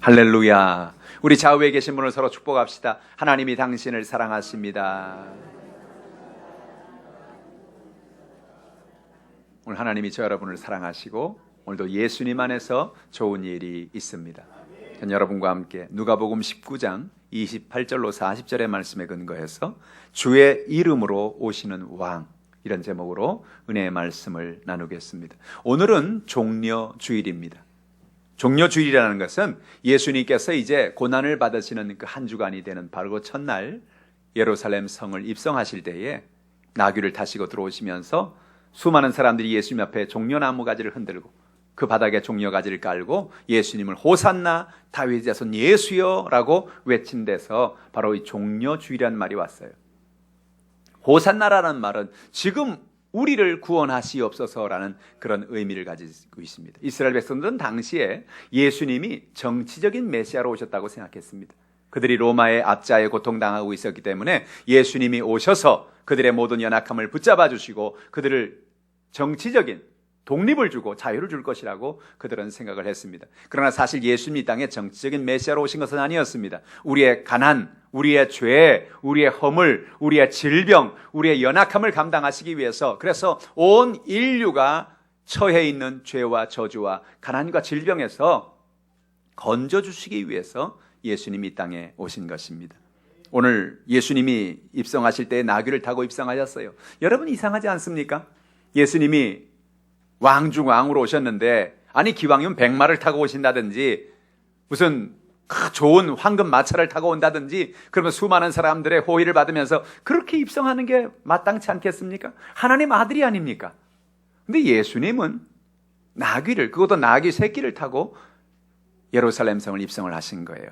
할렐루야. 우리 좌우에 계신 분을 서로 축복합시다. 하나님이 당신을 사랑하십니다. 오늘 하나님이 저 여러분을 사랑하시고 오늘도 예수님 안에서 좋은 일이 있습니다. 전 여러분과 함께 누가복음 19장 28절로 40절의 말씀에 근거해서 주의 이름으로 오시는 왕, 이런 제목으로 은혜의 말씀을 나누겠습니다. 오늘은 종려주일입니다. 종려주일이라는 것은 예수님께서 이제 고난을 받으시는 그 한 주간이 되는 바로 그 첫날 예루살렘 성을 입성하실 때에 나귀를 타시고 들어오시면서 수많은 사람들이 예수님 앞에 종려나무 가지를 흔들고 그 바닥에 종려가지를 깔고 예수님을 호산나 다윗의 자손 예수여 라고 외친 데서 바로 이 종려주일이라는 말이 왔어요. 호산나라는 말은 지금 우리를 구원하시옵소서라는 그런 의미를 가지고 있습니다. 이스라엘 백성들은 당시에 예수님이 정치적인 메시아로 오셨다고 생각했습니다. 그들이 로마의 압자에 고통당하고 있었기 때문에 예수님이 오셔서 그들의 모든 연약함을 붙잡아 주시고 그들을 정치적인 독립을 주고 자유를 줄 것이라고 그들은 생각을 했습니다. 그러나 사실 예수님이 이 땅에 정치적인 메시아로 오신 것은 아니었습니다. 우리의 가난, 우리의 죄, 우리의 허물, 우리의 질병, 우리의 연약함을 감당하시기 위해서, 그래서 온 인류가 처해 있는 죄와 저주와 가난과 질병에서 건져주시기 위해서 예수님이 이 땅에 오신 것입니다. 오늘 예수님이 입성하실 때 나귀를 타고 입성하셨어요. 여러분 이상하지 않습니까? 예수님이 왕 중 왕으로 오셨는데, 아니 기왕이면 백마를 타고 오신다든지 무슨 좋은 황금 마차를 타고 온다든지 그러면 수많은 사람들의 호의를 받으면서 그렇게 입성하는 게 마땅치 않겠습니까? 하나님 아들이 아닙니까? 근데 예수님은 나귀를, 그것도 나귀 새끼를 타고 예루살렘 성을 입성을 하신 거예요.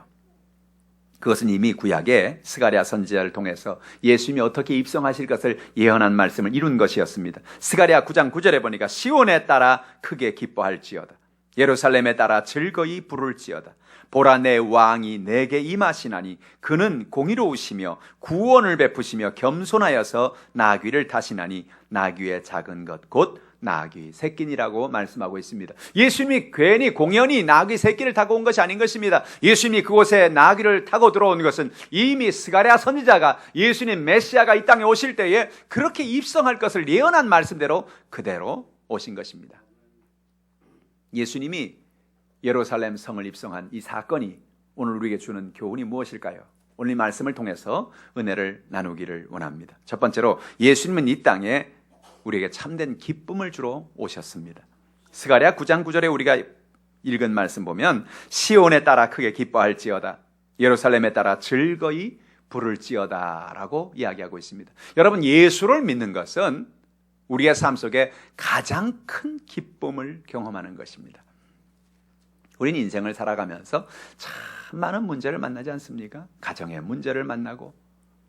그것은 이미 구약의 스가랴 선지자를 통해서 예수님이 어떻게 입성하실 것을 예언한 말씀을 이룬 것이었습니다. 스가랴 9장 9절에 보니까 시온에 따라 크게 기뻐할지어다. 예루살렘에 따라 즐거이 부를지어다. 보라, 내 왕이 내게 임하시나니 그는 공의로우시며 구원을 베푸시며 겸손하여서 나귀를 타시나니 나귀의 작은 것 곧 나귀 새끼니라고 말씀하고 있습니다. 예수님이 괜히 공연히 나귀 새끼를 타고 온 것이 아닌 것입니다. 예수님이 그곳에 나귀를 타고 들어온 것은 이미 스가랴 선지자가 예수님 메시아가 이 땅에 오실 때에 그렇게 입성할 것을 예언한 말씀대로 그대로 오신 것입니다. 예수님이 예루살렘 성을 입성한 이 사건이 오늘 우리에게 주는 교훈이 무엇일까요? 오늘 이 말씀을 통해서 은혜를 나누기를 원합니다. 첫 번째로 예수님은 이 땅에 우리에게 참된 기쁨을 주러 오셨습니다. 스가랴 9장 9절에 우리가 읽은 말씀 보면 시온에 따라 크게 기뻐할지어다. 예루살렘에 따라 즐거이 부를지어다 라고 이야기하고 있습니다. 여러분, 예수를 믿는 것은 우리의 삶 속에 가장 큰 기쁨을 경험하는 것입니다. 우리는 인생을 살아가면서 참 많은 문제를 만나지 않습니까? 가정의 문제를 만나고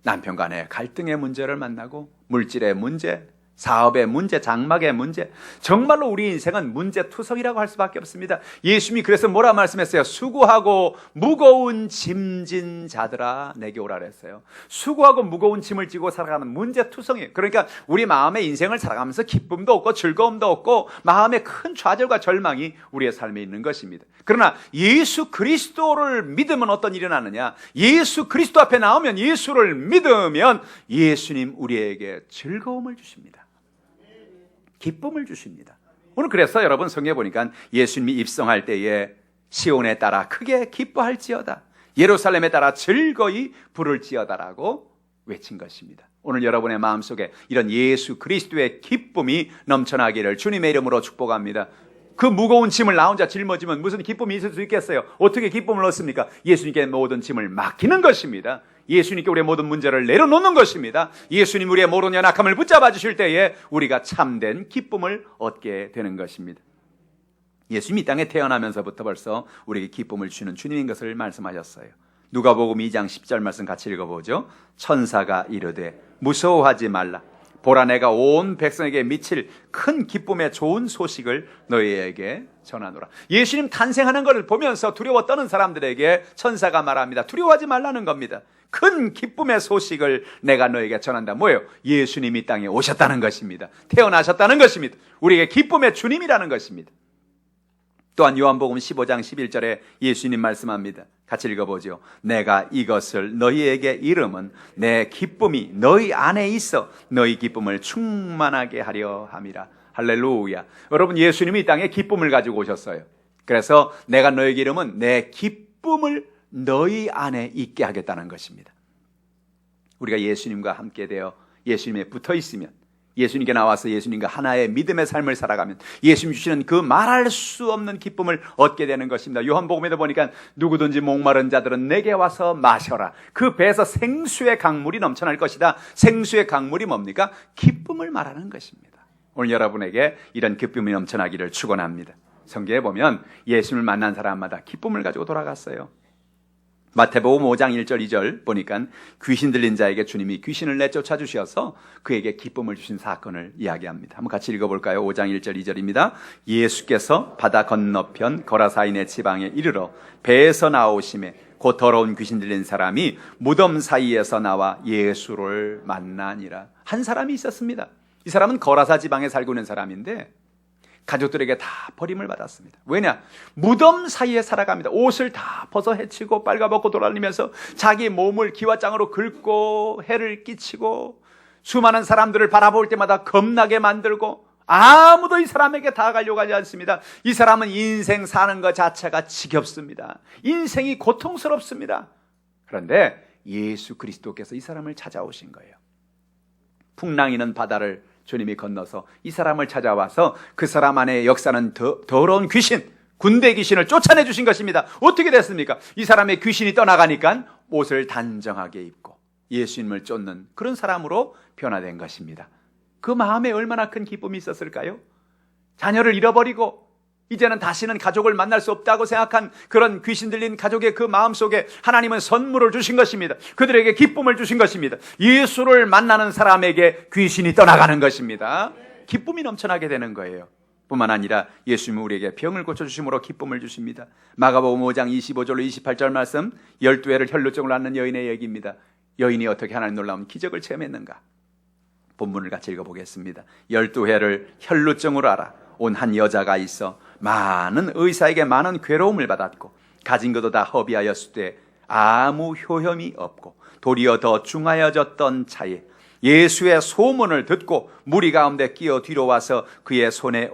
남편 간의 갈등의 문제를 만나고 물질의 문제, 사업의 문제, 장막의 문제, 정말로 우리 인생은 문제투성이라고 할 수밖에 없습니다. 예수님이 그래서 뭐라 말씀했어요? 수고하고 무거운 짐진 자들아 내게 오라 그랬어요. 수고하고 무거운 짐을 지고 살아가는 문제투성이에요. 그러니까 우리 마음의 인생을 살아가면서 기쁨도 없고 즐거움도 없고 마음의 큰 좌절과 절망이 우리의 삶에 있는 것입니다. 그러나 예수 그리스도를 믿으면 어떤 일이 나느냐? 예수 그리스도 앞에 나오면, 예수를 믿으면 예수님 우리에게 즐거움을 주십니다. 기쁨을 주십니다. 오늘 그래서 여러분 성경에 보니까 예수님이 입성할 때에 시온에 따라 크게 기뻐할지어다, 예루살렘에 따라 즐거이 부를지어다라고 외친 것입니다. 오늘 여러분의 마음속에 이런 예수 그리스도의 기쁨이 넘쳐나기를 주님의 이름으로 축복합니다. 그 무거운 짐을 나 혼자 짊어지면 무슨 기쁨이 있을 수 있겠어요? 어떻게 기쁨을 얻습니까? 예수님께 모든 짐을 맡기는 것입니다. 예수님께 우리의 모든 문제를 내려놓는 것입니다. 예수님 우리의 모든 연약함을 붙잡아 주실 때에 우리가 참된 기쁨을 얻게 되는 것입니다. 예수님이 이 땅에 태어나면서부터 벌써 우리에게 기쁨을 주는 주님인 것을 말씀하셨어요. 누가복음 2장 10절 말씀 같이 읽어보죠. 천사가 이르되 무서워하지 말라. 보라, 내가 온 백성에게 미칠 큰 기쁨의 좋은 소식을 너희에게 전하노라. 예수님 탄생하는 것을 보면서 두려워 떠는 사람들에게 천사가 말합니다. 두려워하지 말라는 겁니다. 큰 기쁨의 소식을 내가 너에게 전한다. 뭐예요? 예수님이 땅에 오셨다는 것입니다. 태어나셨다는 것입니다. 우리에게 기쁨의 주님이라는 것입니다. 또한 요한복음 15장 11절에 예수님 말씀합니다. 같이 읽어보죠. 내가 이것을 너희에게 이름은 내 기쁨이 너희 안에 있어 너희 기쁨을 충만하게 하려 함이라. 할렐루야. 여러분, 예수님이 이 땅에 기쁨을 가지고 오셨어요. 그래서 내가 너희에게 이름은 내 기쁨을 너희 안에 있게 하겠다는 것입니다. 우리가 예수님과 함께 되어 예수님에 붙어 있으면, 예수님께 나와서 예수님과 하나의 믿음의 삶을 살아가면 예수님 주시는 그 말할 수 없는 기쁨을 얻게 되는 것입니다. 요한복음에도 보니까 누구든지 목마른 자들은 내게 와서 마셔라. 그 배에서 생수의 강물이 넘쳐날 것이다. 생수의 강물이 뭡니까? 기쁨을 말하는 것입니다. 오늘 여러분에게 이런 기쁨이 넘쳐나기를 축원합니다. 성경에 보면 예수님을 만난 사람마다 기쁨을 가지고 돌아갔어요. 마태복음 5장 1절 2절 보니까 귀신 들린 자에게 주님이 귀신을 내쫓아 주셔서 그에게 기쁨을 주신 사건을 이야기합니다. 한번 같이 읽어볼까요? 5장 1절 2절입니다. 예수께서 바다 건너편 거라사인의 지방에 이르러 배에서 나오심에 곧 더러운 귀신 들린 사람이 무덤 사이에서 나와 예수를 만나니라. 한 사람이 있었습니다. 이 사람은 거라사 지방에 살고 있는 사람인데 가족들에게 다 버림을 받았습니다. 왜냐? 무덤 사이에 살아갑니다. 옷을 다 벗어 헤치고 빨가벗고 돌아다니면서 자기 몸을 기와장으로 긁고 해를 끼치고 수많은 사람들을 바라볼 때마다 겁나게 만들고 아무도 이 사람에게 다가가려고 하지 않습니다. 이 사람은 인생 사는 것 자체가 지겹습니다. 인생이 고통스럽습니다. 그런데 예수 그리스도께서 이 사람을 찾아오신 거예요. 풍랑이는 바다를 주님이 건너서 이 사람을 찾아와서 그 사람 안에 역사는 더러운 귀신, 군대 귀신을 쫓아내 주신 것입니다. 어떻게 됐습니까? 이 사람의 귀신이 떠나가니까 옷을 단정하게 입고 예수님을 쫓는 그런 사람으로 변화된 것입니다. 그 마음에 얼마나 큰 기쁨이 있었을까요? 자녀를 잃어버리고 이제는 다시는 가족을 만날 수 없다고 생각한 그런 귀신 들린 가족의 그 마음속에 하나님은 선물을 주신 것입니다. 그들에게 기쁨을 주신 것입니다. 예수를 만나는 사람에게 귀신이 떠나가는 것입니다. 기쁨이 넘쳐나게 되는 거예요. 뿐만 아니라 예수님은 우리에게 병을 고쳐주심으로 기쁨을 주십니다. 마가복음 5장 25절로 28절 말씀, 12회를 혈루증을 앓는 여인의 얘기입니다. 여인이 어떻게 하나님 놀라운 기적을 체험했는가? 본문을 같이 읽어보겠습니다. 12회를 혈루증으로 앓아 온 한 여자가 있어 많은 의사에게 많은 괴로움을 받았고 가진 것도 다 허비하였을 때 아무 효험이 없고 도리어 더 중하여졌던 차에 예수의 소문을 듣고 무리 가운데 끼어 뒤로 와서 그의 손에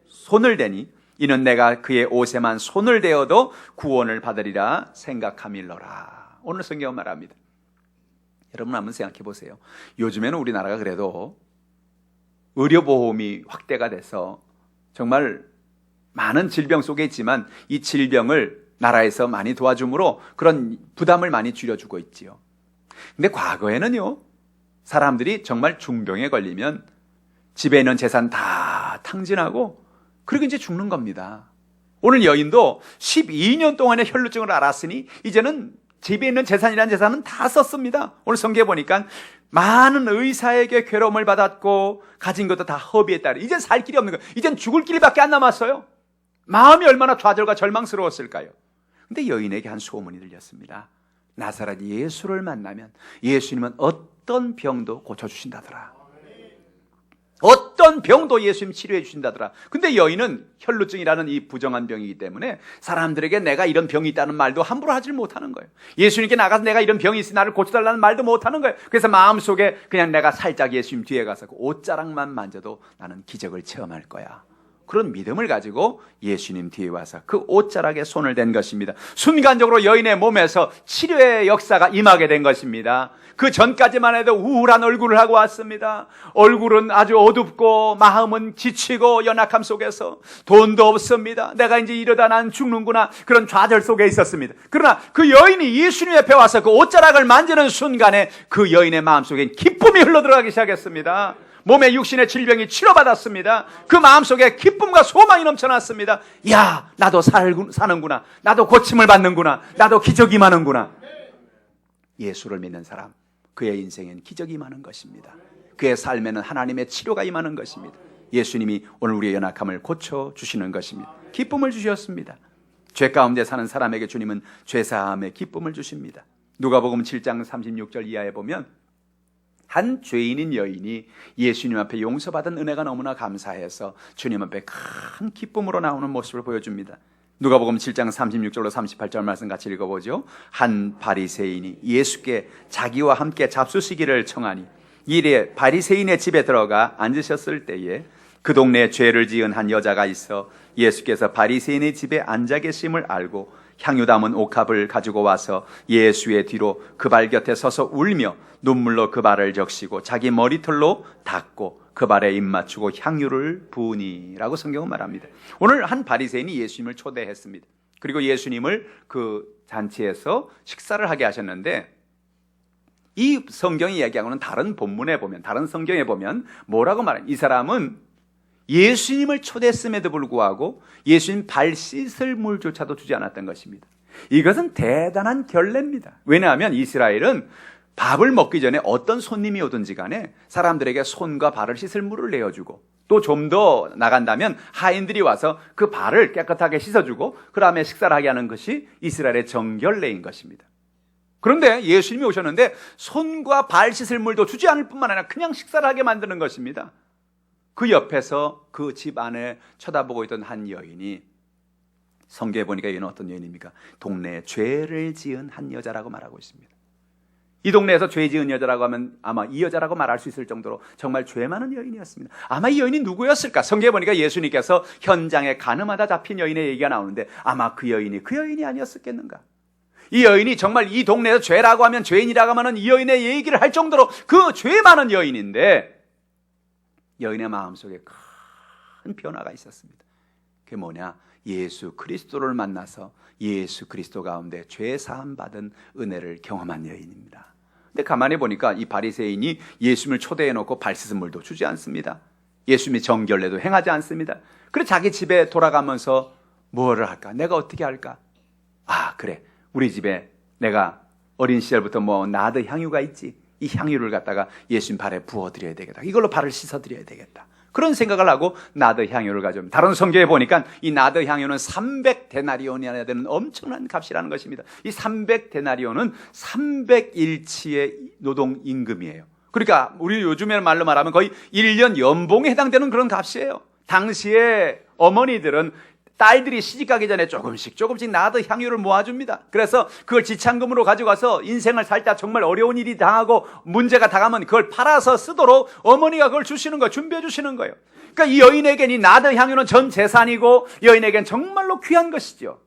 손을 대니 이는 내가 그의 옷에만 손을 대어도 구원을 받으리라 생각함일러라. 오늘 성경은 말합니다. 여러분 한번 생각해 보세요. 요즘에는 우리나라가 그래도 의료보험이 확대가 돼서 정말 많은 질병 속에 있지만 이 질병을 나라에서 많이 도와줌으로 그런 부담을 많이 줄여주고 있지요. 근데 과거에는요, 사람들이 정말 중병에 걸리면 집에 있는 재산 다 탕진하고 그리고 이제 죽는 겁니다. 오늘 여인도 12년 동안의 혈루증을 앓았으니 이제는 집에 있는 재산이라는 재산은 다 썼습니다. 오늘 성경에 보니까 많은 의사에게 괴로움을 받았고 가진 것도 다 허비했다. 이젠 살 길이 없는 거예요. 이젠 죽을 길밖에 안 남았어요. 마음이 얼마나 좌절과 절망스러웠을까요? 근데 여인에게 한 소문이 들렸습니다. 나사렛 예수를 만나면 예수님은 어떤 병도 고쳐주신다더라. 어떤 병도 예수님 치료해 주신다더라. 근데 여인은 혈루증이라는 이 부정한 병이기 때문에 사람들에게 내가 이런 병이 있다는 말도 함부로 하질 못하는 거예요. 예수님께 나가서 내가 이런 병이 있으니 나를 고쳐달라는 말도 못하는 거예요. 그래서 마음속에 그냥 내가 살짝 예수님 뒤에 가서 그 옷자락만 만져도 나는 기적을 체험할 거야. 그런 믿음을 가지고 예수님 뒤에 와서 그 옷자락에 손을 댄 것입니다. 순간적으로 여인의 몸에서 치료의 역사가 임하게 된 것입니다. 그 전까지만 해도 우울한 얼굴을 하고 왔습니다. 얼굴은 아주 어둡고 마음은 지치고 연약함 속에서 돈도 없습니다. 내가 이제 이러다 난 죽는구나. 그런 좌절 속에 있었습니다. 그러나 그 여인이 예수님 옆에 와서 그 옷자락을 만지는 순간에 그 여인의 마음속에 기쁨이 흘러들어가기 시작했습니다. 몸의 육신의 질병이 치료받았습니다. 그 마음속에 기쁨과 소망이 넘쳐났습니다. 야, 나도 사는구나. 나도 고침을 받는구나. 나도 기적이 임하는구나. 예수를 믿는 사람, 그의 인생엔 기적이 임하는 것입니다. 그의 삶에는 하나님의 치료가 임하는 것입니다. 예수님이 오늘 우리의 연약함을 고쳐주시는 것입니다. 기쁨을 주셨습니다. 죄 가운데 사는 사람에게 주님은 죄사함의 기쁨을 주십니다. 누가복음 7장 36절 이하에 보면 한 죄인인 여인이 예수님 앞에 용서받은 은혜가 너무나 감사해서 주님 앞에 큰 기쁨으로 나오는 모습을 보여줍니다. 누가복음 7장 36절로 38절 말씀 같이 읽어보죠. 한 바리새인이 예수께 자기와 함께 잡수시기를 청하니 이래 바리새인의 집에 들어가 앉으셨을 때에 그 동네에 죄를 지은 한 여자가 있어 예수께서 바리새인의 집에 앉아 계심을 알고 향유 담은 옥합을 가지고 와서 예수의 뒤로 그 발 곁에 서서 울며 눈물로 그 발을 적시고 자기 머리털로 닦고 그 발에 입 맞추고 향유를 부으니라고 성경은 말합니다. 오늘 한 바리새인이 예수님을 초대했습니다. 그리고 예수님을 그 잔치에서 식사를 하게 하셨는데, 이 성경이 이야기하고는 다른 본문에 보면, 다른 성경에 보면 뭐라고 말하냐, 이 사람은 예수님을 초대했음에도 불구하고 예수님 발 씻을 물조차도 주지 않았던 것입니다. 이것은 대단한 결례입니다. 왜냐하면 이스라엘은 밥을 먹기 전에 어떤 손님이 오든지 간에 사람들에게 손과 발을 씻을 물을 내어주고, 또 좀 더 나간다면 하인들이 와서 그 발을 깨끗하게 씻어주고 그 다음에 식사를 하게 하는 것이 이스라엘의 정결례인 것입니다. 그런데 예수님이 오셨는데 손과 발 씻을 물도 주지 않을 뿐만 아니라 그냥 식사를 하게 만드는 것입니다. 그 옆에서 그 집 안에 쳐다보고 있던 한 여인이, 성경에 보니까 이는 어떤 여인입니까? 동네에 죄를 지은 한 여자라고 말하고 있습니다. 이 동네에서 죄 지은 여자라고 하면 아마 이 여자라고 말할 수 있을 정도로 정말 죄 많은 여인이었습니다. 아마 이 여인이 누구였을까? 성경에 보니까 예수님께서 현장에 가늠하다 잡힌 여인의 얘기가 나오는데 아마 그 여인이 아니었겠는가? 이 여인이 정말 이 동네에서 죄라고 하면, 죄인이라고 하면 이 여인의 얘기를 할 정도로 그 죄 많은 여인인데, 여인의 마음속에 큰 변화가 있었습니다. 그게 뭐냐? 예수 그리스도를 만나서 예수 그리스도 가운데 죄 사함 받은 은혜를 경험한 여인입니다. 근데 가만히 보니까 이 바리새인이 예수님을 초대해 놓고 발 씻은 물도 주지 않습니다. 예수님이 정결례도 행하지 않습니다. 그래 자기 집에 돌아가면서 뭐를 할까? 내가 어떻게 할까? 아, 그래, 우리 집에 내가 어린 시절부터 나드 향유가 있지, 이 향유를 갖다가 예수님 발에 부어드려야 되겠다, 이걸로 발을 씻어드려야 되겠다, 그런 생각을 하고 나드 향유를 가져옵니다. 다른 성경에 보니까 이 나드 향유는 300데나리온이나 되는 엄청난 값이라는 것입니다. 이 300데나리온은 300일치의 노동 임금이에요. 그러니까 우리 요즘의 말로 말하면 거의 1년 연봉에 해당되는 그런 값이에요. 당시에 어머니들은 딸들이 시집가기 전에 조금씩 나드 향유를 모아줍니다. 그래서 그걸 지참금으로 가져가서 인생을 살다 정말 어려운 일이 당하고 문제가 당하면 그걸 팔아서 쓰도록 어머니가 그걸 주시는 거예요. 준비해 주시는 거예요. 그러니까 이 여인에겐 이 나드 향유는 전 재산이고 여인에겐 정말로 귀한 것이죠.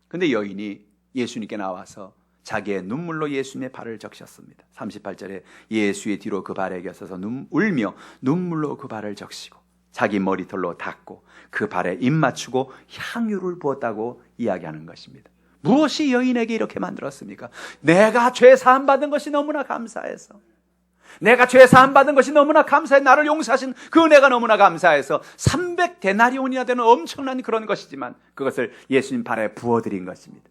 근데 여인이 예수님께 나와서 자기의 눈물로 예수님의 발을 적셨습니다. 38절에 예수의 뒤로 그 발에 겹쳐서 울며 눈물로 그 발을 적시고 자기 머리털로 닦고 그 발에 입 맞추고 향유를 부었다고 이야기하는 것입니다. 무엇이 여인에게 이렇게 만들었습니까? 내가 죄 사함 받은 것이 너무나 감사해서, 내가 죄 사함 받은 것이 너무나 감사해, 나를 용서하신 그 은혜가 너무나 감사해서 300데나리온이나 되는 엄청난 그런 것이지만 그것을 예수님 발에 부어드린 것입니다.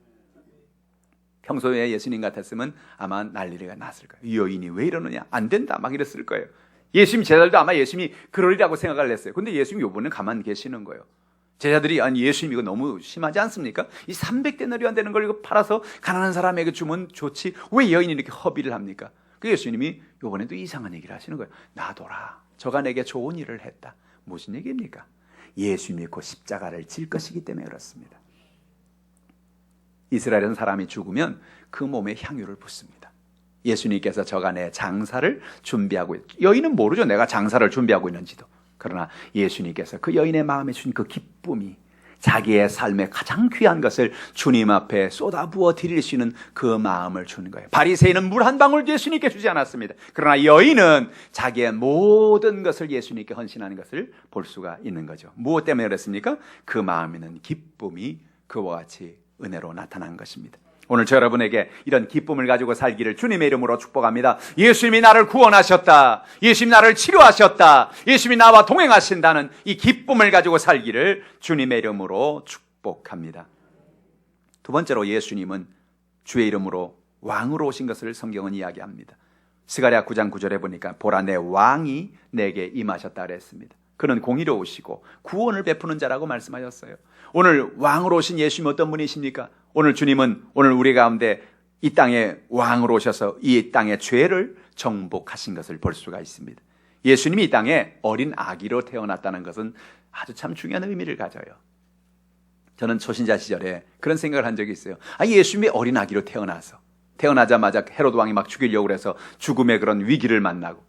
평소에 예수님 같았으면 아마 난리가 났을 거예요. 이 여인이 왜 이러느냐, 안 된다 막 이랬을 거예요. 예수님 제자들도 아마 예수님이 그러리라고 생각을 했어요. 근데 예수님이 요번에 가만히 계시는 거예요. 제자들이, 아니 예수님 이거 너무 심하지 않습니까? 이 300데나리온 되는 걸 이거 팔아서 가난한 사람에게 주면 좋지, 왜 여인이 이렇게 허비를 합니까? 그 예수님이 요번에도 이상한 얘기를 하시는 거예요. 놔둬라, 저가 내게 좋은 일을 했다. 무슨 얘기입니까? 예수님이 곧 십자가를 질 것이기 때문에 그렇습니다. 이스라엘은 사람이 죽으면 그 몸에 향유를 붓습니다. 예수님께서 저가 내 장사를 준비하고 있죠. 여인은 모르죠, 내가 장사를 준비하고 있는지도. 그러나 예수님께서 그 여인의 마음에 주신 그 기쁨이 자기의 삶의 가장 귀한 것을 주님 앞에 쏟아부어 드릴 수 있는 그 마음을 주는 거예요. 바리새인은 물 한 방울도 예수님께 주지 않았습니다. 그러나 여인은 자기의 모든 것을 예수님께 헌신하는 것을 볼 수가 있는 거죠. 무엇 때문에 그랬습니까? 그 마음에는 기쁨이 그와 같이 은혜로 나타난 것입니다. 오늘 저 여러분에게 이런 기쁨을 가지고 살기를 주님의 이름으로 축복합니다. 예수님이 나를 구원하셨다, 예수님이 나를 치료하셨다, 예수님이 나와 동행하신다는 이 기쁨을 가지고 살기를 주님의 이름으로 축복합니다. 두 번째로, 예수님은 주의 이름으로 왕으로 오신 것을 성경은 이야기합니다. 스가랴 9장 9절에 보니까 보라, 내 왕이 내게 임하셨다 그랬습니다. 그는 공의로우시고 구원을 베푸는 자라고 말씀하셨어요. 오늘 왕으로 오신 예수님 어떤 분이십니까? 오늘 주님은 오늘 우리 가운데 이 땅에 왕으로 오셔서 이 땅의 죄를 정복하신 것을 볼 수가 있습니다. 예수님이 이 땅에 어린 아기로 태어났다는 것은 아주 참 중요한 의미를 가져요. 저는 초신자 시절에 그런 생각을 한 적이 있어요. 예수님이 어린 아기로 태어나자마자 헤로드 왕이 막 죽이려고 해서 죽음의 그런 위기를 만나고,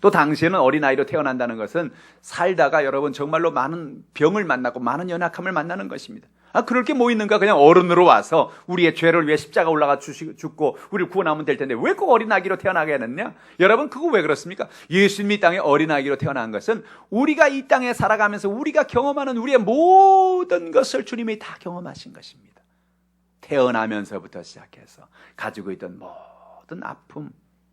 또 당시에는 어린아이로 태어난다는 것은 살다가 여러분 정말로 많은 병을 만나고 많은 연약함을 만나는 것입니다. 그럴 게 뭐 있는가? 그냥 어른으로 와서 우리의 죄를 위해 십자가 올라가 죽고 우리를 구원하면 될 텐데 왜 꼭 어린아기로 태어나게 했느냐? 여러분, 그거 왜 그렇습니까? 예수님이 이 땅에 어린아기로 태어난 것은 우리가 이 땅에 살아가면서 우리가 경험하는 우리의 모든 것을 주님이 다 경험하신 것입니다. 태어나면서부터 시작해서 가지고 있던 모든 아픔,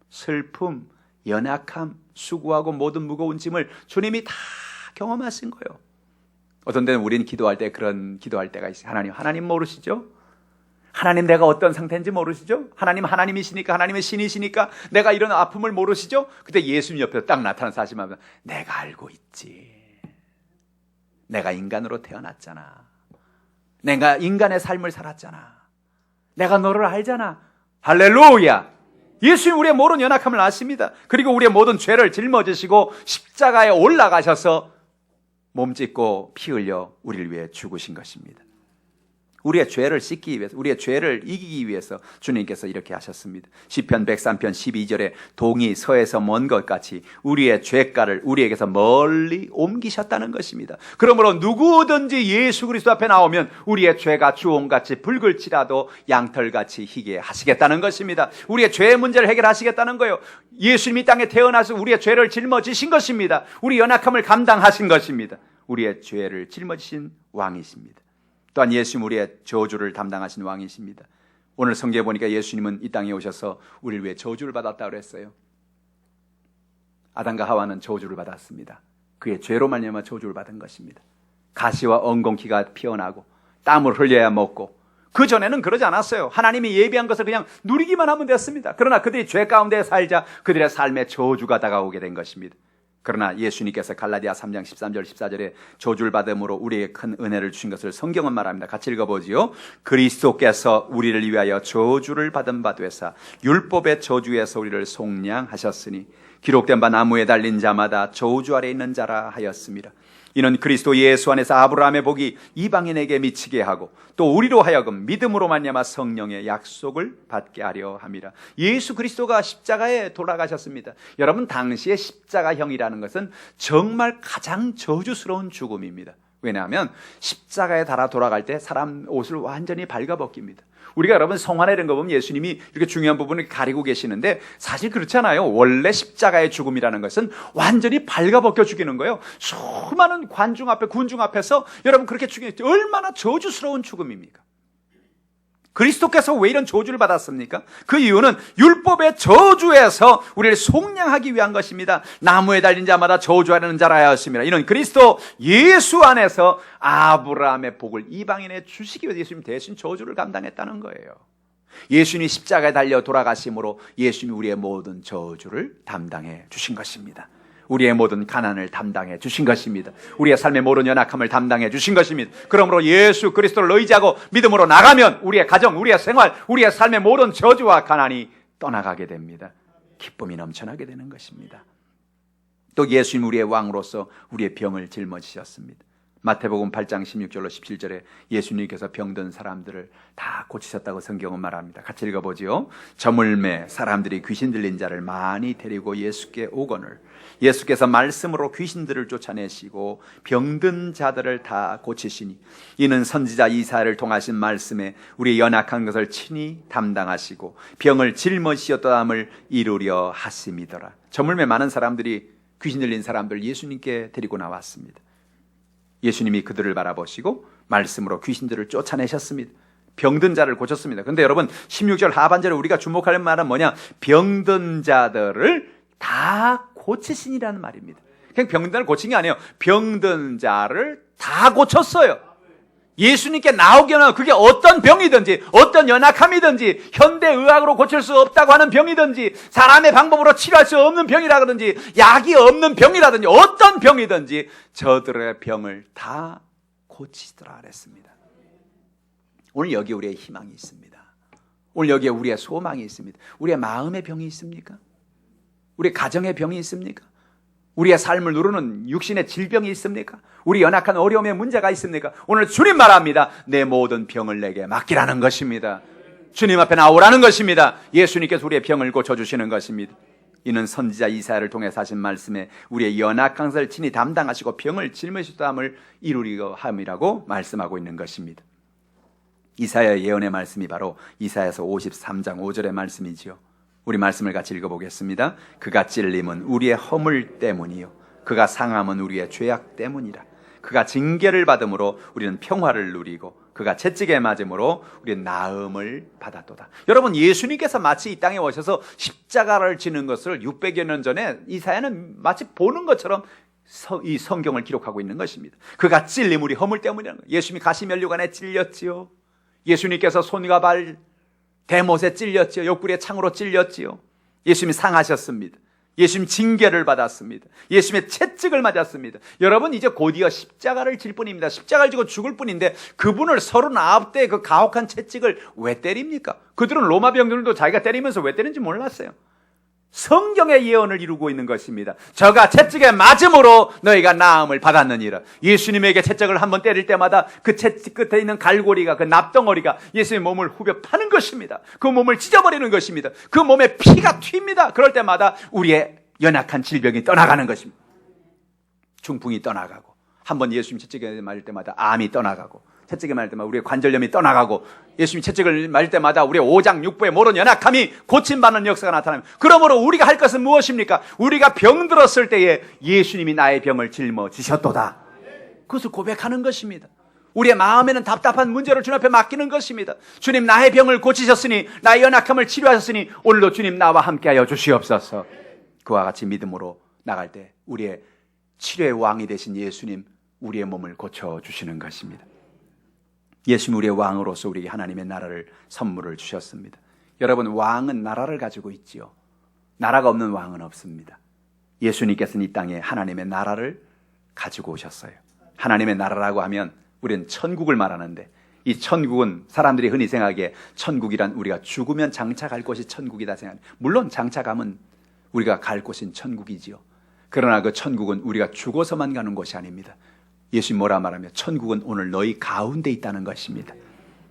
슬픔, 연약함, 수고하고 모든 무거운 짐을 주님이 다 경험하신 거예요. 어떤 때는 우리는 기도할 때 그런 기도할 때가 있어요. 하나님 모르시죠? 하나님 내가 어떤 상태인지 모르시죠? 하나님이시니까, 하나님의 신이시니까 내가 이런 아픔을 모르시죠? 그때 예수님 옆에서 딱 나타나서 하시면 내가 알고 있지. 내가 인간으로 태어났잖아. 내가 인간의 삶을 살았잖아. 내가 너를 알잖아. 할렐루야! 예수님 우리의 모든 연약함을 아십니다. 그리고 우리의 모든 죄를 짊어지시고 십자가에 올라가셔서 몸 찢고 피 흘려 우리를 위해 죽으신 것입니다. 우리의 죄를 씻기 위해서, 우리의 죄를 이기기 위해서 주님께서 이렇게 하셨습니다. 시편 103편 12절에 동이 서에서 먼 것 같이 우리의 죄가를 우리에게서 멀리 옮기셨다는 것입니다. 그러므로 누구든지 예수 그리스도 앞에 나오면 우리의 죄가 주홍같이 붉을지라도 양털같이 희게 하시겠다는 것입니다. 우리의 죄의 문제를 해결하시겠다는 거예요. 예수님이 땅에 태어나서 우리의 죄를 짊어지신 것입니다. 우리 연약함을 감당하신 것입니다. 우리의 죄를 짊어지신 왕이십니다. 또한 예수님 우리의 저주를 담당하신 왕이십니다. 오늘 성경에 보니까 예수님은 이 땅에 오셔서 우리를 위해 저주를 받았다고 그랬어요. 아담과 하와는 저주를 받았습니다. 그의 죄로 말미암아 저주를 받은 것입니다. 가시와 엉겅퀴가 피어나고 땀을 흘려야 먹고, 그 전에는 그러지 않았어요. 하나님이 예비한 것을 그냥 누리기만 하면 됐습니다. 그러나 그들이 죄 가운데 살자 그들의 삶에 저주가 다가오게 된 것입니다. 그러나 예수님께서 갈라디아 3장 13절 14절에 저주를 받음으로 우리에게 큰 은혜를 주신 것을 성경은 말합니다. 같이 읽어보지요. 그리스도께서 우리를 위하여 저주를 받은 바 되사 율법의 저주에서 우리를 속량하셨으니 기록된 바 나무에 달린 자마다 저주 아래 있는 자라 하였습니다. 이는 그리스도 예수 안에서 아브라함의 복이 이방인에게 미치게 하고 또 우리로 하여금 믿음으로 말미암아 성령의 약속을 받게 하려 함이라. 예수 그리스도가 십자가에 돌아가셨습니다. 여러분, 당시의 십자가형이라는 것은 정말 가장 저주스러운 죽음입니다. 왜냐하면 십자가에 달아 돌아갈 때 사람 옷을 완전히 발가벗깁니다. 우리가 여러분 성화나 이런 거 보면 예수님이 이렇게 중요한 부분을 가리고 계시는데 사실 그렇잖아요. 원래 십자가의 죽음이라는 것은 완전히 발가벗겨 죽이는 거예요. 수많은 관중 앞에, 군중 앞에서 여러분 그렇게 죽이는 게 얼마나 저주스러운 죽음입니까? 그리스도께서 왜 이런 저주를 받았습니까? 그 이유는 율법의 저주에서 우리를 속량하기 위한 것입니다. 나무에 달린 자마다 저주하는 자라 하였습니다. 이는 그리스도 예수 안에서 아브라함의 복을 이방인에 주시기 위해서 예수님 대신 저주를 감당했다는 거예요. 예수님이 십자가에 달려 돌아가심으로 예수님이 우리의 모든 저주를 담당해 주신 것입니다. 우리의 모든 가난을 담당해 주신 것입니다. 우리의 삶의 모든 연약함을 담당해 주신 것입니다. 그러므로 예수 그리스도를 의지하고 믿음으로 나가면 우리의 가정, 우리의 생활, 우리의 삶의 모든 저주와 가난이 떠나가게 됩니다. 기쁨이 넘쳐나게 되는 것입니다. 또 예수님 우리의 왕으로서 우리의 병을 짊어지셨습니다. 마태복음 8장 16절로 17절에 예수님께서 병든 사람들을 다 고치셨다고 성경은 말합니다. 같이 읽어보지요. 저물매 사람들이 귀신 들린 자를 많이 데리고 예수께 오거늘 예수께서 말씀으로 귀신들을 쫓아내시고 병든 자들을 다 고치시니 이는 선지자 이사야를 통하신 말씀에 우리의 연약한 것을 친히 담당하시고 병을 짊어지셨다함을 이루려 하심이더라. 저물매 많은 사람들이 귀신 들린 사람들 예수님께 데리고 나왔습니다. 예수님이 그들을 바라보시고 말씀으로 귀신들을 쫓아내셨습니다. 병든 자를 고쳤습니다. 그런데 여러분 16절 하반절에 우리가 주목할 말은 뭐냐? 병든 자들을 다 고치신이라는 말입니다. 그냥 병든 자를 고친 게 아니에요. 병든 자를 다 고쳤어요. 예수님께 나오기는 그게 어떤 병이든지 어떤 연약함이든지 현대의학으로 고칠 수 없다고 하는 병이든지 사람의 방법으로 치료할 수 없는 병이라든지 약이 없는 병이라든지 어떤 병이든지 저들의 병을 다 고치더라 그랬습니다. 오늘 여기 우리의 희망이 있습니다. 오늘 여기에 우리의 소망이 있습니다. 우리의 마음의 병이 있습니까? 우리 가정에 병이 있습니까? 우리의 삶을 누르는 육신의 질병이 있습니까? 우리 연약한 어려움의 문제가 있습니까? 오늘 주님 말합니다. 내 모든 병을 내게 맡기라는 것입니다. 주님 앞에 나오라는 것입니다. 예수님께서 우리의 병을 고쳐주시는 것입니다. 이는 선지자 이사야를 통해서 하신 말씀에 우리의 연약한 것을 친히 담당하시고 병을 짊으셨다함을 이루리고 함이라고 말씀하고 있는 것입니다. 이사야의 예언의 말씀이 바로 이사야서 53장 5절의 말씀이지요. 우리 말씀을 같이 읽어보겠습니다. 그가 찔림은 우리의 허물 때문이요 그가 상함은 우리의 죄악 때문이라. 그가 징계를 받음으로 우리는 평화를 누리고 그가 채찍에 맞음으로 우리는 나음을 받았도다. 여러분, 예수님께서 마치 이 땅에 오셔서 십자가를 지는 것을 600여 년 전에 이사야는 마치 보는 것처럼 이 성경을 기록하고 있는 것입니다. 그가 찔림 우리 허물 때문이라는 거예요. 예수님이 가시면류관에 찔렸지요. 예수님께서 손과 발 대못에 찔렸지요. 옆구리에 창으로 찔렸지요. 예수님이 상하셨습니다. 예수님 징계를 받았습니다. 예수님의 채찍을 맞았습니다. 여러분, 이제 곧이어 십자가를 질 뿐입니다. 십자가를 지고 죽을 뿐인데 그분을 39대 그 가혹한 채찍을 왜 때립니까? 그들은 로마 병들도 자기가 때리면서 왜 때리는지 몰랐어요. 성경의 예언을 이루고 있는 것입니다. 저가 채찍에 맞음으로 너희가 나음을 받았느니라. 예수님에게 채찍을 한번 때릴 때마다 그 채찍 끝에 있는 갈고리가, 그 납덩어리가 예수님의 몸을 후벼 파는 것입니다. 그 몸을 찢어버리는 것입니다. 그 몸에 피가 튑니다. 그럴 때마다 우리의 연약한 질병이 떠나가는 것입니다. 중풍이 떠나가고, 한번 예수님 채찍에 맞을 때마다 암이 떠나가고, 채찍에 맞을 때마다 우리의 관절염이 떠나가고, 예수님 채찍을 맞을 때마다 우리의 오장 육부의 모든 연약함이 고침받는 역사가 나타납니다. 그러므로 우리가 할 것은 무엇입니까? 우리가 병들었을 때에 예수님이 나의 병을 짊어지셨도다. 그것을 고백하는 것입니다. 우리의 마음에는 답답한 문제를 주님 앞에 맡기는 것입니다. 주님, 나의 병을 고치셨으니, 나의 연약함을 치료하셨으니 오늘도 주님 나와 함께하여 주시옵소서. 그와 같이 믿음으로 나갈 때 우리의 치료의 왕이 되신 예수님, 우리의 몸을 고쳐주시는 것입니다. 예수님, 우리의 왕으로서 우리에게 하나님의 나라를 선물을 주셨습니다. 여러분, 왕은 나라를 가지고 있지요. 나라가 없는 왕은 없습니다. 예수님께서는 이 땅에 하나님의 나라를 가지고 오셨어요. 하나님의 나라라고 하면 우리는 천국을 말하는데, 이 천국은 사람들이 흔히 생각하기에 천국이란 우리가 죽으면 장차 갈 곳이 천국이다 생각합니다. 물론 장차 가면 우리가 갈 곳인 천국이지요. 그러나 그 천국은 우리가 죽어서만 가는 곳이 아닙니다. 예수님 뭐라 말하며 천국은 오늘 너희 가운데 있다는 것입니다.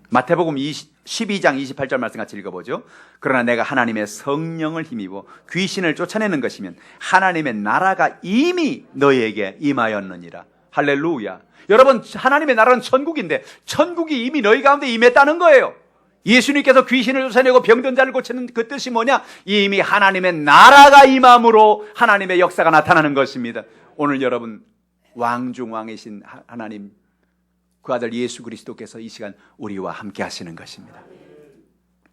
마태복음 12장 28절 말씀 같이 읽어보죠. 그러나 내가 하나님의 성령을 힘입어 귀신을 쫓아내는 것이면 하나님의 나라가 이미 너희에게 임하였느니라. 할렐루야. 여러분, 하나님의 나라는 천국인데 천국이 이미 너희 가운데 임했다는 거예요. 예수님께서 귀신을 쫓아내고 병든 자를 고치는 그 뜻이 뭐냐? 이미 하나님의 나라가 임함으로 하나님의 역사가 나타나는 것입니다. 오늘 여러분, 왕 중 왕이신 하나님, 그 아들 예수 그리스도께서 이 시간 우리와 함께 하시는 것입니다.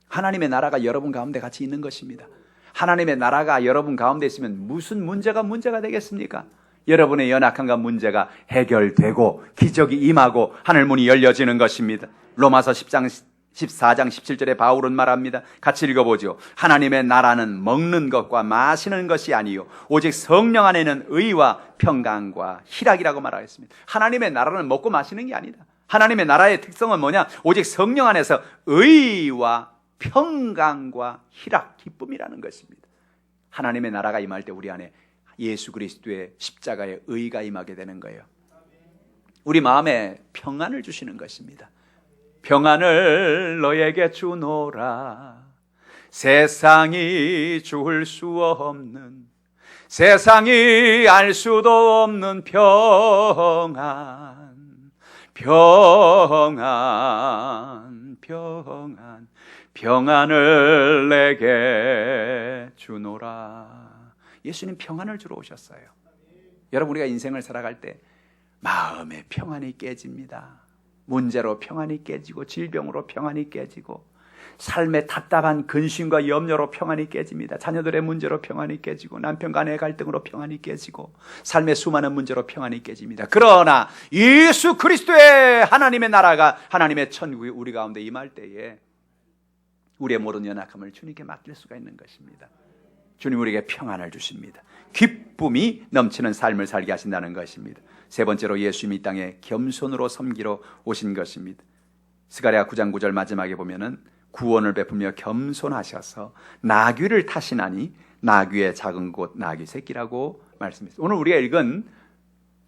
하나님의 나라가 여러분 가운데 같이 있는 것입니다. 하나님의 나라가 여러분 가운데 있으면 무슨 문제가 되겠습니까? 여러분의 연약함과 문제가 해결되고 기적이 임하고 하늘 문이 열려지는 것입니다. 로마서 14장 17절에 바울은 말합니다. 같이 읽어보죠. 하나님의 나라는 먹는 것과 마시는 것이 아니요 오직 성령 안에는 의와 평강과 희락이라고 말하겠습니다. 하나님의 나라는 먹고 마시는 게 아니다. 하나님의 나라의 특성은 뭐냐? 오직 성령 안에서 의와 평강과 희락, 기쁨이라는 것입니다. 하나님의 나라가 임할 때 우리 안에 예수 그리스도의 십자가의 의가 임하게 되는 거예요. 우리 마음에 평안을 주시는 것입니다. 평안을 너에게 주노라. 세상이 줄 수 없는, 세상이 알 수도 없는 평안, 평안, 평안, 평안을 내게 주노라. 예수님 평안을 주러 오셨어요. 여러분, 우리가 인생을 살아갈 때 마음의 평안이 깨집니다. 문제로 평안이 깨지고, 질병으로 평안이 깨지고, 삶의 답답한 근심과 염려로 평안이 깨집니다. 자녀들의 문제로 평안이 깨지고, 남편 간의 갈등으로 평안이 깨지고, 삶의 수많은 문제로 평안이 깨집니다. 그러나 예수 그리스도의 하나님의 나라가, 하나님의 천국이 우리 가운데 임할 때에 우리의 모든 연약함을 주님께 맡길 수가 있는 것입니다. 주님 우리에게 평안을 주십니다. 기쁨이 넘치는 삶을 살게 하신다는 것입니다. 세 번째로 예수님이 이 땅에 겸손으로 섬기러 오신 것입니다. 스가랴 9장 9절 마지막에 보면은 구원을 베풀며 겸손하셔서 나귀를 타시나니 나귀의 작은 것 나귀 새끼라고 말씀했습니다. 오늘 우리가 읽은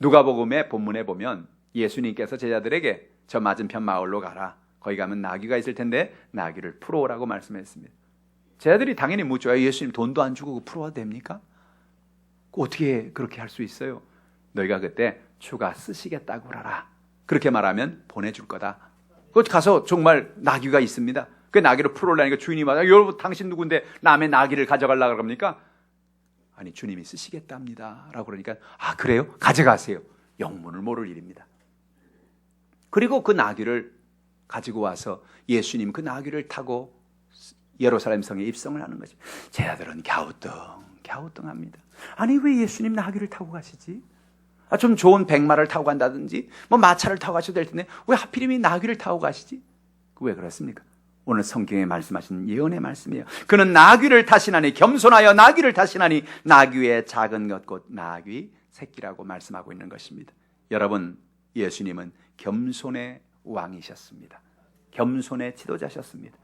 누가복음의 본문에 보면 예수님께서 제자들에게 저 맞은편 마을로 가라. 거기 가면 나귀가 있을 텐데 나귀를 풀어오라고 말씀했습니다. 제자들이 당연히 묻죠. 예수님 돈도 안 주고 풀어와도 됩니까? 어떻게 그렇게 할 수 있어요? 너희가 그때 주가 쓰시겠다고 하라. 그렇게 말하면 보내줄 거다. 거기 가서 정말 나귀가 있습니다. 그 나귀를 풀어오려니까 주인이 말하죠. 여러분 당신 누군데 남의 나귀를 가져가려고 합니까? 아니 주님이 쓰시겠답니다 라고 그러니까 그래요? 가져가세요. 영문을 모를 일입니다. 그리고 그 나귀를 가지고 와서 예수님 그 나귀를 타고 예루살렘 성에 입성을 하는 거죠. 제자들은 갸우뚱합니다. 아니 왜 예수님 나귀를 타고 가시지? 좀 좋은 백마를 타고 간다든지 뭐 마차를 타고 가셔도 될 텐데 왜 하필이면 나귀를 타고 가시지? 왜 그렇습니까? 오늘 성경에 말씀하신 예언의 말씀이에요. 그는 나귀를 타시나니 겸손하여 나귀를 타시나니 나귀의 작은 것 곧 나귀 새끼라고 말씀하고 있는 것입니다. 여러분 예수님은 겸손의 왕이셨습니다. 겸손의 지도자셨습니다.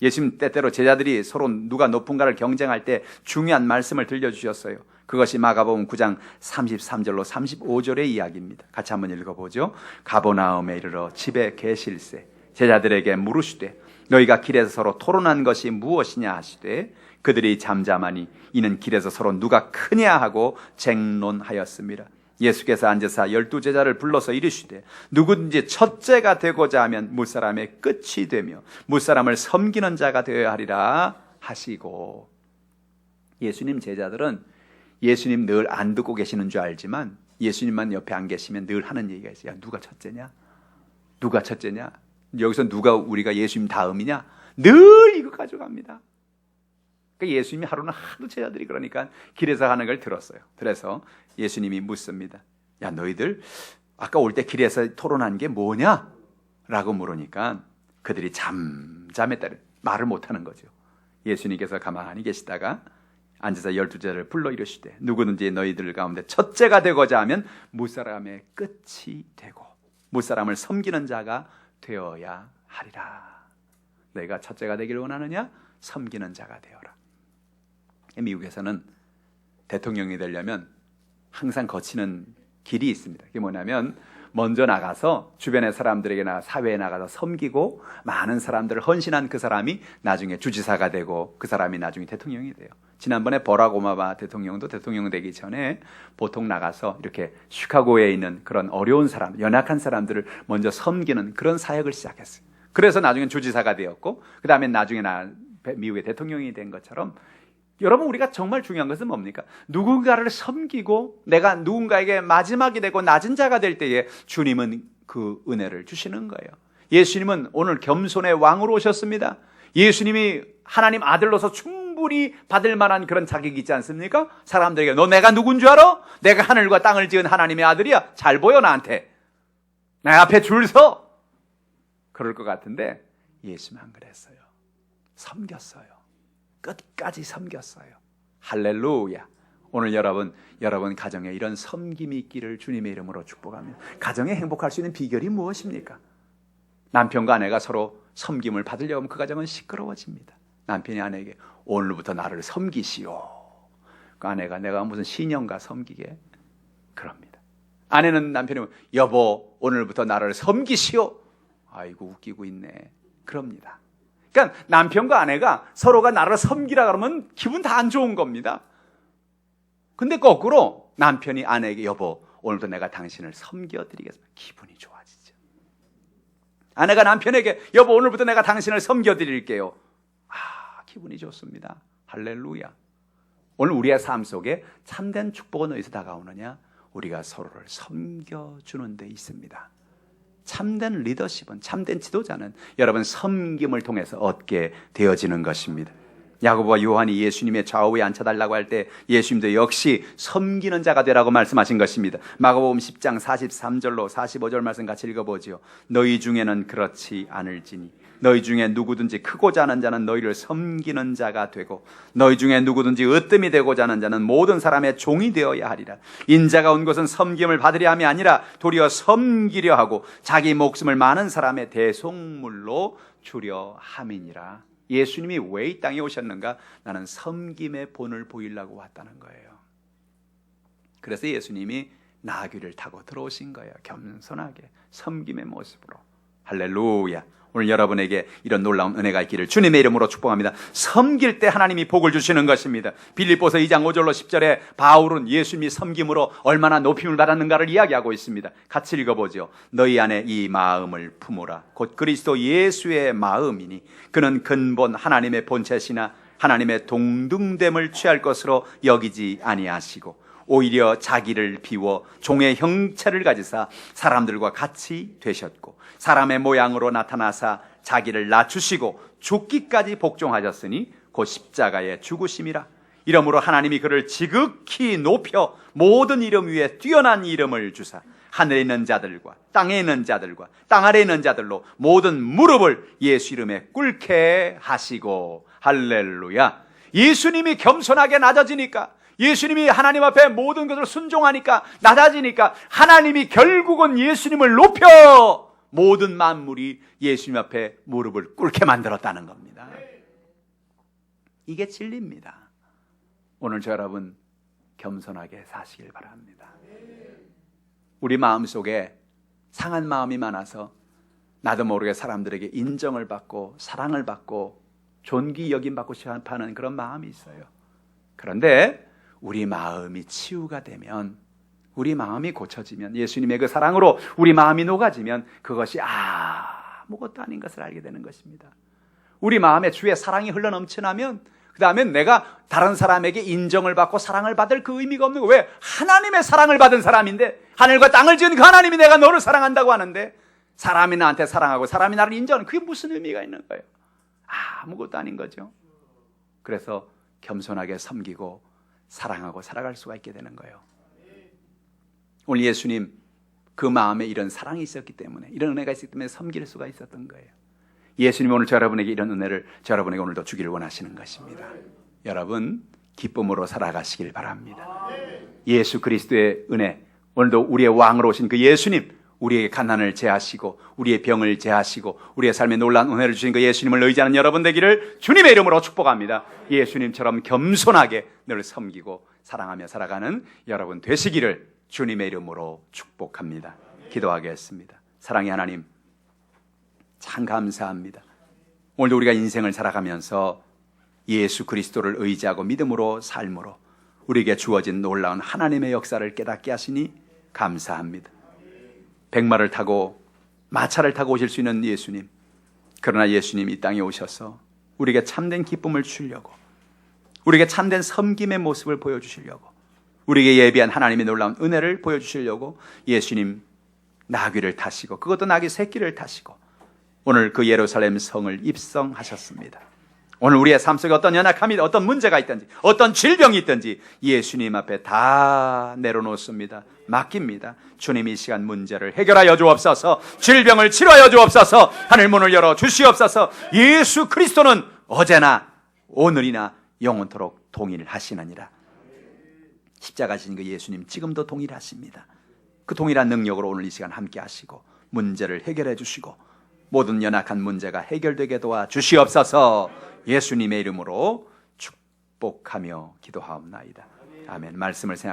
예수님 때때로 제자들이 서로 누가 높은가를 경쟁할 때 중요한 말씀을 들려주셨어요. 그것이 마가복음 9장 33절로 35절의 이야기입니다. 같이 한번 읽어보죠. 가버나움에 이르러 집에 계실새 제자들에게 물으시되 너희가 길에서 서로 토론한 것이 무엇이냐 하시되 그들이 잠잠하니 이는 길에서 서로 누가 크냐 하고 쟁론하였습니다. 예수께서 앉으사 12제자를 불러서 이르시되 누구든지 첫째가 되고자 하면 무사람의 끝이 되며 무사람을 섬기는 자가 되어야 하리라 하시고, 예수님 제자들은 예수님 늘 안 듣고 계시는 줄 알지만 예수님만 옆에 안 계시면 늘 하는 얘기가 있어요. 누가 첫째냐? 누가 첫째냐? 여기서 누가 우리가 예수님 다음이냐? 늘 이거 가져갑니다. 그러니까 예수님이 하루는 하도 제자들이 그러니까 길에서 하는 걸 들었어요. 그래서 예수님이 묻습니다. 야 너희들 아까 올 때 길에서 토론한 게 뭐냐? 라고 물으니까 그들이 잠잠했다. 말을 못하는 거죠. 예수님께서 가만히 계시다가 앉아서 12제자를 불러 이르시되 누구든지 너희들 가운데 첫째가 되고자 하면 무사람의 끝이 되고 무사람을 섬기는 자가 되어야 하리라. 너희가 첫째가 되기를 원하느냐? 섬기는 자가 되어라. 미국에서는 대통령이 되려면 항상 거치는 길이 있습니다. 그게 뭐냐면 먼저 나가서 주변의 사람들에게 사회에 나가서 섬기고 많은 사람들을 헌신한 그 사람이 나중에 주지사가 되고 그 사람이 나중에 대통령이 돼요. 지난번에 버락 오바마 대통령도 대통령 되기 전에 보통 나가서 이렇게 시카고에 있는 그런 어려운 사람, 연약한 사람들을 먼저 섬기는 그런 사역을 시작했어요. 그래서 나중에 주지사가 되었고 그 다음에 나중에 미국의 대통령이 된 것처럼 여러분 우리가 정말 중요한 것은 뭡니까? 누군가를 섬기고 내가 누군가에게 마지막이 되고 낮은 자가 될 때에 주님은 그 은혜를 주시는 거예요. 예수님은 오늘 겸손의 왕으로 오셨습니다. 예수님이 하나님 아들로서 충분히 받을 만한 그런 자격이 있지 않습니까? 사람들에게 너 내가 누군 줄 알아? 내가 하늘과 땅을 지은 하나님의 아들이야. 잘 보여 나한테. 내 앞에 줄 서. 그럴 것 같은데 예수님은 안 그랬어요. 섬겼어요. 끝까지 섬겼어요. 할렐루야. 오늘 여러분 가정에 이런 섬김이 있기를 주님의 이름으로 축복합니다. 가정에 행복할 수 있는 비결이 무엇입니까? 남편과 아내가 서로 섬김을 받으려고 하면 그 가정은 시끄러워집니다. 남편이 아내에게 오늘부터 나를 섬기시오. 그 아내가 내가 무슨 신령가 섬기게? 그럽니다. 아내는 남편이 여보 오늘부터 나를 섬기시오. 아이고 웃기고 있네. 그럽니다. 그러니까 남편과 아내가 서로가 나를 섬기라 그러면 기분 다 안 좋은 겁니다. 근데 거꾸로 남편이 아내에게 여보 오늘부터 내가 당신을 섬겨드리겠습니다. 기분이 좋아지죠. 아내가 남편에게 여보 오늘부터 내가 당신을 섬겨드릴게요. 기분이 좋습니다. 할렐루야. 오늘 우리의 삶 속에 참된 축복은 어디서 다가오느냐? 우리가 서로를 섬겨주는 데 있습니다. 참된 리더십은, 참된 지도자는 여러분 섬김을 통해서 얻게 되어지는 것입니다. 야고보와 요한이 예수님의 좌우에 앉혀달라고 할 때 예수님도 역시 섬기는 자가 되라고 말씀하신 것입니다. 마가복음 10장 43절로 45절 말씀 같이 읽어보지요. 너희 중에는 그렇지 않을지니 너희 중에 누구든지 크고자 하는 자는 너희를 섬기는 자가 되고 너희 중에 누구든지 으뜸이 되고자 하는 자는 모든 사람의 종이 되어야 하리라. 인자가 온 것은 섬김을 받으려 함이 아니라 도리어 섬기려 하고 자기 목숨을 많은 사람의 대속물로 주려 함이니라 예수님이 왜 이 땅에 오셨는가? 나는 섬김의 본을 보이려고 왔다는 거예요. 그래서 예수님이 나귀를 타고 들어오신 거예요. 겸손하게 섬김의 모습으로. 할렐루야. 오늘 여러분에게 이런 놀라운 은혜가 있기를 주님의 이름으로 축복합니다. 섬길 때 하나님이 복을 주시는 것입니다. 빌립보서 2장 5절로 10절에 바울은 예수님이 섬김으로 얼마나 높임을 받았는가를 이야기하고 있습니다. 같이 읽어보죠. 너희 안에 이 마음을 품으라. 곧 그리스도 예수의 마음이니 그는 근본 하나님의 본체시나 하나님의 동등됨을 취할 것으로 여기지 아니하시고 오히려 자기를 비워 종의 형체를 가지사 사람들과 같이 되셨고 사람의 모양으로 나타나사 자기를 낮추시고 죽기까지 복종하셨으니 곧 십자가의 죽으심이라. 이러므로 하나님이 그를 지극히 높여 모든 이름 위에 뛰어난 이름을 주사 하늘에 있는 자들과 땅에 있는 자들과 땅 아래에 있는 자들로 모든 무릎을 예수 이름에 꿇게 하시고. 할렐루야. 예수님이 겸손하게 낮아지니까, 예수님이 하나님 앞에 모든 것을 순종하니까, 낮아지니까 하나님이 결국은 예수님을 높여 모든 만물이 예수님 앞에 무릎을 꿇게 만들었다는 겁니다. 이게 진리입니다. 오늘 저 여러분 겸손하게 사시길 바랍니다. 우리 마음속에 상한 마음이 많아서 나도 모르게 사람들에게 인정을 받고 사랑을 받고 존귀 여김받고 싶어하는 그런 마음이 있어요. 그런데 우리 마음이 치유가 되면, 우리 마음이 고쳐지면, 예수님의 그 사랑으로 우리 마음이 녹아지면 그것이 아무것도 아닌 것을 알게 되는 것입니다. 우리 마음에 주의 사랑이 흘러넘쳐나면 그 다음에 내가 다른 사람에게 인정을 받고 사랑을 받을 그 의미가 없는 거예요. 왜? 하나님의 사랑을 받은 사람인데, 하늘과 땅을 지은 그 하나님이 내가 너를 사랑한다고 하는데 사람이 나한테 사랑하고 사람이 나를 인정하는, 그게 무슨 의미가 있는 거예요? 아무것도 아닌 거죠. 그래서 겸손하게 섬기고 사랑하고 살아갈 수가 있게 되는 거예요. 오늘 예수님 그 마음에 이런 사랑이 있었기 때문에, 이런 은혜가 있었기 때문에 섬길 수가 있었던 거예요. 예수님 오늘 여러분에게 이런 은혜를 여러분에게 오늘도 주기를 원하시는 것입니다. 여러분 기쁨으로 살아가시길 바랍니다. 예수 그리스도의 은혜, 오늘도 우리의 왕으로 오신 그 예수님, 우리의 가난을 제하시고 우리의 병을 제하시고 우리의 삶에 놀라운 은혜를 주신 그 예수님을 의지하는 여러분 되기를 주님의 이름으로 축복합니다. 예수님처럼 겸손하게 늘 섬기고 사랑하며 살아가는 여러분 되시기를 주님의 이름으로 축복합니다. 기도하겠습니다. 사랑의 하나님, 참 감사합니다. 오늘도 우리가 인생을 살아가면서 예수 그리스도를 의지하고 믿음으로 삶으로 우리에게 주어진 놀라운 하나님의 역사를 깨닫게 하시니 감사합니다. 백마를 타고 마차를 타고 오실 수 있는 예수님, 그러나 예수님 이 땅에 오셔서 우리에게 참된 기쁨을 주려고, 우리에게 참된 섬김의 모습을 보여주시려고, 우리에게 예비한 하나님의 놀라운 은혜를 보여주시려고 예수님 나귀를 타시고, 그것도 나귀 새끼를 타시고 오늘 그 예루살렘 성을 입성하셨습니다. 오늘 우리의 삶 속에 어떤 연약함이, 어떤 문제가 있든지 어떤 질병이 있든지 예수님 앞에 다 내려놓습니다. 맡깁니다. 주님 이 시간 문제를 해결하여 주옵소서, 질병을 치료하여 주옵소서, 하늘문을 열어 주시옵소서. 예수 그리스도는 어제나 오늘이나 영원토록 동일하시느니라. 십자가 지신 그 예수님 지금도 동일하십니다. 그 동일한 능력으로 오늘 이 시간 함께 하시고 문제를 해결해 주시고 모든 연약한 문제가 해결되게 도와 주시옵소서. 예수님의 이름으로 축복하며 기도하옵나이다. 아멘. 말씀을 생각